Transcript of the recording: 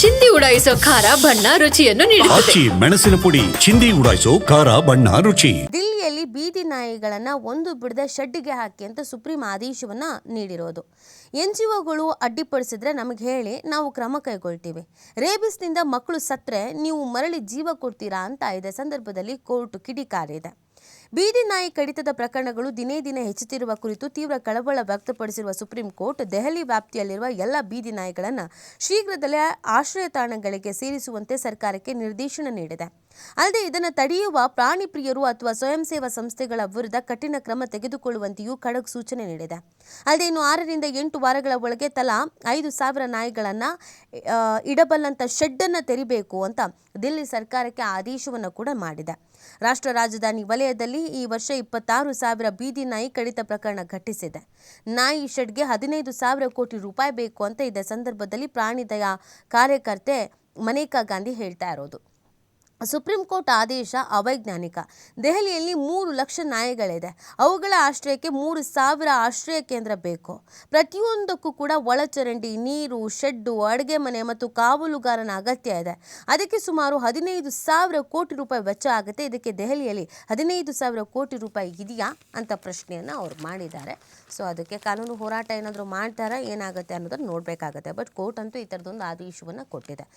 ಚಿಂದಿ ಉಡಾಯಿಸೋ ಖಾರ ಬಣ್ಣ ರುಚಿಯನ್ನು ನೀಡುತ್ತದೆ. ಆಚಿ ಮೆಣಸಿನ ಪುಡಿ ಚಿಂದಿ ಉಡಾಯಿಸೋ ಖಾರ ಬಣ್ಣ ರುಚಿ. ದಿಲ್ಲಿಯಲ್ಲಿ ಬೀದಿ ನಾಯಿಗಳನ್ನ ಒಂದು ಬಿಡದೆ ಶೆಡ್ಡಿಗೆ ಹಾಕಿ ಅಂತ ಸುಪ್ರೀಂ ಆದೇಶವನ್ನ ನೀಡಿರೋದು. NGOಗಳು ಅಡ್ಡಿಪಡಿಸಿದ್ರೆ ನಮಗೆ ಹೇಳಿ, ನಾವು ಕ್ರಮ ಕೈಗೊಳ್ತೀವಿ. ರೇಬಿಸ್ನಿಂದ ಮಕ್ಕಳು ಸತ್ರೆ ನೀವು ಮರಳಿ ಜೀವ ಕೊಡ್ತೀರಾ ಅಂತ ಇದೆ ಸಂದರ್ಭದಲ್ಲಿ ಕೋರ್ಟ್ ಕಿಡಿಕಾರಿದೆ. ಬೀದಿ ನಾಯಿ ಕಡಿತದ ಪ್ರಕರಣಗಳು ದಿನೇ ದಿನೇ ಹೆಚ್ಚುತ್ತಿರುವ ಕುರಿತು ತೀವ್ರ ಕಳವಳ ವ್ಯಕ್ತಪಡಿಸಿರುವ ಸುಪ್ರೀಂ ಕೋರ್ಟ್ ದೆಹಲಿ ವ್ಯಾಪ್ತಿಯಲ್ಲಿರುವ ಎಲ್ಲ ಬೀದಿ ನಾಯಿಗಳನ್ನು ಶೀಘ್ರದಲ್ಲೇ ಆಶ್ರಯ ತಾಣಗಳಿಗೆ ಸೇರಿಸುವಂತೆ ಸರ್ಕಾರಕ್ಕೆ ನಿರ್ದೇಶನ ನೀಡಿದೆ. ಅಲ್ಲದೆ ಇದನ್ನು ತಡೆಯುವ ಪ್ರಾಣಿ ಪ್ರಿಯರು ಅಥವಾ ಸ್ವಯಂ ಸೇವಾ ಸಂಸ್ಥೆಗಳ ವಿರುದ್ಧ ಕಠಿಣ ಕ್ರಮ ತೆಗೆದುಕೊಳ್ಳುವಂತೆಯೂ ಖಡಕ್ ಸೂಚನೆ ನೀಡಿದೆ. ಅಲ್ಲದೆ ಇನ್ನು 6 ರಿಂದ 8 ವಾರಗಳ ಒಳಗೆ ತಲಾ 5,000 ನಾಯಿಗಳನ್ನು ಇಡಬಲ್ಲಂತ ಶೆಡ್ಡನ್ನು ತೆರಿಬೇಕು ಅಂತ ದಿಲ್ಲಿ ಸರ್ಕಾರಕ್ಕೆ ಆದೇಶವನ್ನು ಕೂಡ ಮಾಡಿದೆ. ರಾಷ್ಟ್ರ ರಾಜಧಾನಿ ವಲಯದಲ್ಲಿ ಈ ವರ್ಷ 26,000 ಬೀದಿ ನಾಯಿ ಕಡಿತ ಪ್ರಕರಣ ಘಟಿಸಿದೆ. ನಾಯಿ ಶೆಡ್ಗೆ 15,000 ಕೋಟಿ ರೂಪಾಯಿ ಬೇಕು ಅಂತ ಇದೇ ಸಂದರ್ಭದಲ್ಲಿ ಪ್ರಾಣಿ ದಯಾ ಕಾರ್ಯಕರ್ತೆ ಮನೇಕಾ ಗಾಂಧಿ ಹೇಳ್ತಾ ಇರೋದು. ಸುಪ್ರೀಂ ಕೋರ್ಟ್ ಆದೇಶ ಅವೈಜ್ಞಾನಿಕ. ದೆಹಲಿಯಲ್ಲಿ 3 ಲಕ್ಷ ನಾಯಿಗಳಿದೆ. ಅವುಗಳ ಆಶ್ರಯಕ್ಕೆ 3,000 ಆಶ್ರಯ ಕೇಂದ್ರ ಬೇಕು. ಪ್ರತಿಯೊಂದಕ್ಕೂ ಕೂಡ ಒಳಚರಂಡಿ, ನೀರು, ಶೆಡ್ಡು, ಅಡುಗೆ ಮನೆ ಮತ್ತು ಕಾವಲುಗಾರನ ಅಗತ್ಯ ಇದೆ. ಅದಕ್ಕೆ ಸುಮಾರು 15,000 ಕೋಟಿ ರೂಪಾಯಿ ವೆಚ್ಚ ಆಗುತ್ತೆ. ಇದಕ್ಕೆ ದೆಹಲಿಯಲ್ಲಿ 15,000 ಕೋಟಿ ರೂಪಾಯಿ ಇದೆಯಾ ಅಂತ ಪ್ರಶ್ನೆಯನ್ನು ಅವ್ರು ಮಾಡಿದ್ದಾರೆ. ಸೊ ಅದಕ್ಕೆ ಕಾನೂನು ಹೋರಾಟ ಏನಾದರೂ ಮಾಡ್ತಾರಾ, ಏನಾಗುತ್ತೆ ಅನ್ನೋದನ್ನು ನೋಡಬೇಕಾಗತ್ತೆ. ಬಟ್ ಕೋರ್ಟ್ ಅಂತೂ ಈ ಥರದೊಂದು ಆದೇಶವನ್ನು ಕೊಟ್ಟಿದೆ.